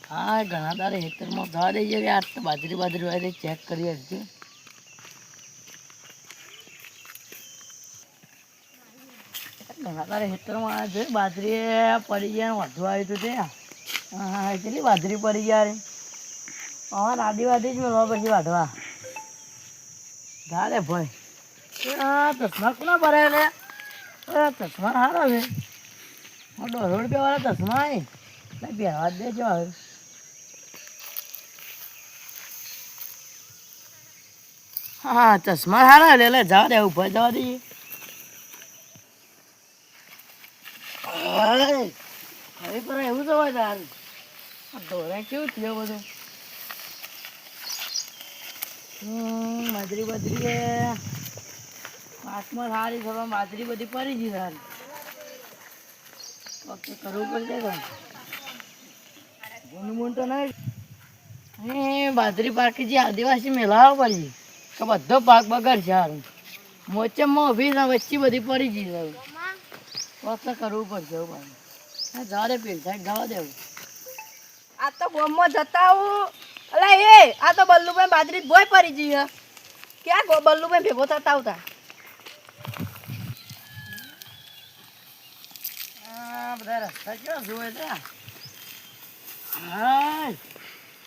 હા ઘણા તારે હેતરમાં જવા દઈએ કે આ તો બાજરી હોય તો ચેક કરી હજુ ઘણા તારે હેતરમાં જોઈ બાજરી પડી ગયા વધુ આવ્યું હતું તે હા કેટલી બાજરી પડી ગયા રે હા આદિવાદી જ મળવા પછી વાઢવા ગાડે ભાઈ ચશ્મા કોના ભરાય રે ચશ્મા સારા છે 100 રૂપિયા વાળા ચશ્મા પહેરવા જ દેજો હવે હા ચશ્મા સારા લે જવા દે ઉપર જવા દઈએ હવે પર એવું જવાય તાર ઢોરા કેવું થયું બધું બાજરી પાકમાં સારી થવા બાજરી બધી પડી ગઈ સારી વખતે કરવું પડશે ગુનગુન તો નહીં બાજરી પાકી જે આદિવાસી મેળાવા પડી કે બધો પાક બગડ છે સારું મોચમમાં ઊભી વચ્ચે બધી પડી ગઈ વખતે કરવું પડશે એવું પાછું જવા દે પેલ સાહેબ જવા દેવું આ તો ગોમમાં જતા હું અલે એ આ તો બલ્લુભાઈ બાજરી ભોય પડી ગઈ હે ક્યાં બલ્લુભાઈ ભેગો થતા આવતા બધા રસ્તા કેવા જોવે છે હા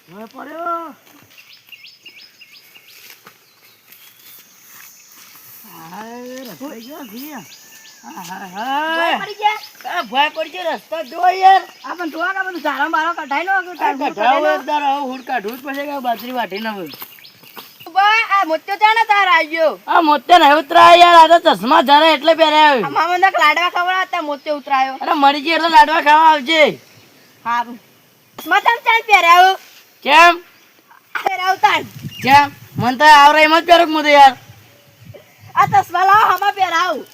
હવે પડ્યો ભય પડી ગયો રસ્તો જો યાર આપણ જોવા કે બધું સારા મારો કઢાઈ નો હુડ કાઢવું જ પડશે કે બાજરી વાટી ના હોય આ મોત્યો ચાને તાર આવ્યો આ મોતે નહીં ઉતરાય યાર આ તો ચશ્મા ધરે એટલે પહેર્યા મામા ને લાડવા ખવડાવતા મોત્યો ઉતરાયો અરે મરી ગઈ એટલે લાડવા ખાવા આવજે હારું ચશ્મા તમ ચાલ પહેર્યા કેમ પહેરાવતા કેમ મન તો આવરે એમ જ પહેરું મું તો યાર આ ચશ્મા લાવ હમા પહેરાવ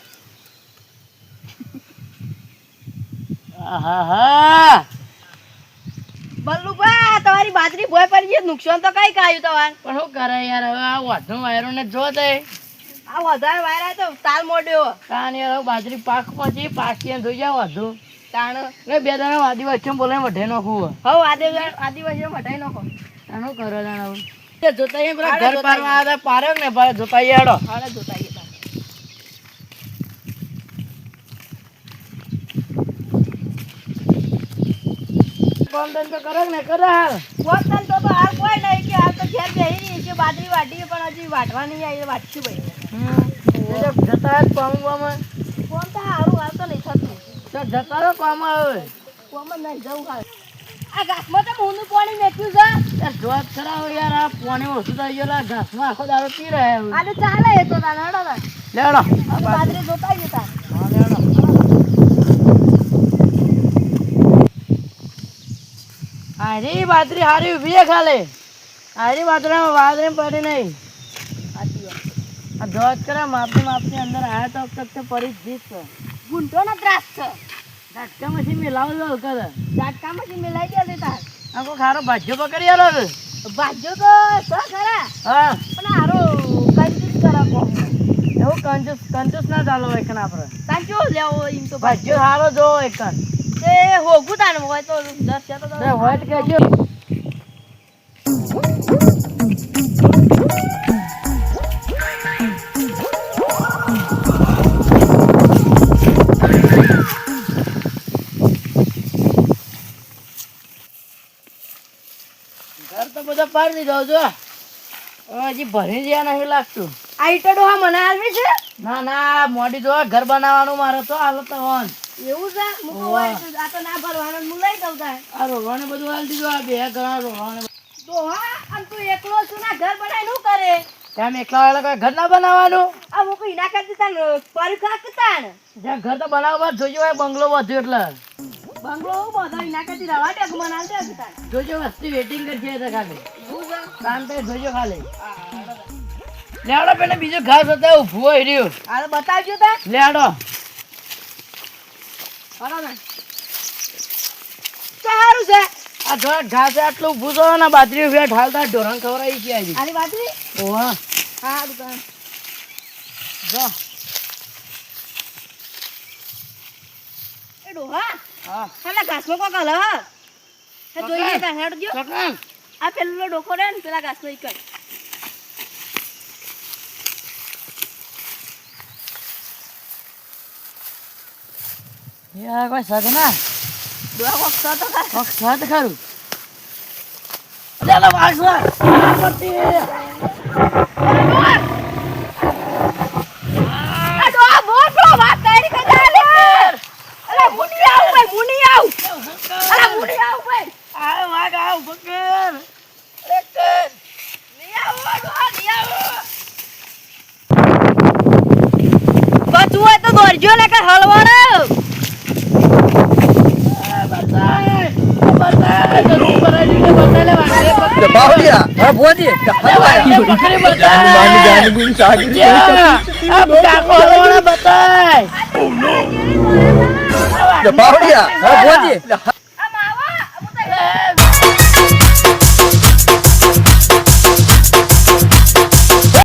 આહા બલ્લુભાઈ તમારી બાજરી ભોય પડી ગઈ નુકસાન તો કઈ કાયું તમારે પણ શું કરે યાર હવે આ વાઢનો વાયરો ને જો તે આ વધારે વાયરા તો તાલ મોડ્યો તાણ યાર બાજરી પાક પછી પાકી ધોઈ જાવ વધુ તાણ ને બે દાણા આદિવાસી બોલે વઢે નાખું હવ આદિવાસી મટાઈ નાખો તાણું કરો જાણ જોતા પેલા ઘર પારવા આવ્યા પાર્યો ને જોતા હેડો હાડે જોતા કોમ ધંધો કરો ને કરે હાલ કોમ તો હાલ કોઈ નહીં કે હાલ તો ઘેર બેહી છે બાજરી વાટી પણ હજી વાટવા નહીં આવી વાટશું ભાઈ જતા કોમ કોમ તો સારું હાલ તો નહીં થતું જતા રહો કોમ આવે કોમ જ નહીં જવું હાલ આ ઘાસમાં તો ઊંધું પાણી મેક્યું છે જોત ખરાબ યાર આ પાણી ઓછું થઈ ગયું ઘાસમાં આખો દારો પી રહ્યા આજે ચાલે એ તો તાને હેડો લેડો બાજરી જોતા જતા હા લેડો હારી બાજરી હારી ઉભી છે ખાલે હારી બાજરી પડી નહીં આ જોત કરે માપની અંદર આયા તો પડી જ જીત ગુંઠોનો ત્રાસ છે ઝાટકા મશીન મેલાવ કરે ઝાટકા મશીન મેલાઈ દે તાર આખો ખારો ભાજ્યો પકડી આલો ભાજ્યો તો ખરા હા પણ હારો કંજૂસ કરે કોમ એવું કંજૂસ ના ચાલો એક આપણે કાંચો લેવો એમ તો ભાજ્યો સારો જો એક એ હોગું તાને હોય તો 10 છે તો હોય તો કહેજો ઘર તો બધા પાડી દીધો જો હજી ભરી જ્યાં નહીં લાગતું આ ઈટડો હા મને આવી છે ના મોડી જો ઘર બનાવવાનું મારે તો હાલત હોન એવું છે મુકો હોય આ તો ના ભરવાનો હું લઈ દઉં તાર આ રોવાને બધું હાલ દીધું આ બે ઘણા રોવાને તો હા આમ તું એકલો છું ના ઘર બનાવી નું કરે ત્યાં એકલા વાળા કોઈ ઘર ના બનાવવાનું આ મુકો ઈના કરતી તાન પરીખા કતાણ જ્યાં ઘર તો બનાવવા જોજો હોય બંગલો વધ્યો એટલે બંગલો બધો ઈના કરતી રવા દે મને આલ દે તાન જોજો વસ્તી વેટિંગ કરશે તો ખાલી હું છે શાંતિ જોજો ખાલી લેડો પેલા બીજો ઘાસ હતા ઉભું હોય રહ્યું આ બતાવજો તા લેડો બરાબર સારું છે આ જો ઘાસ આટલું ઊભું છો ને બાજરી વેઠ હાલતા ઢોરણ ખવડાવી છે આજે આની બાજરી ઓહા હા દુકાન જો એ ડોહા હા ખાલા ઘાસમાં કોક હલ એ જોઈએ તા હેડ જો કાકા આ પેલો ડોકો રે ને પેલા ઘાસનો ઈ કર યાર કોઈ સદના ડોકો વખત તો કર કોક સદ ખરું અલે વાગસા પટી આ ડો મોટો વાત કરી કે ચાલે અરે મુની આવ ભાઈ મુની આવ અરે મુની આવ ભાઈ આ વાગ આવ બકર અરે કર ની આવ ડો ની આવ બચવું હોય તો દોરજો ને કે હલવાડો બતાય તો પરાડી કે બતાલે વાગે બાવળિયા હા ભોજી બકરી બતાય આ કાકો હલવાડા બતાય બાવળિયા હા ભોજી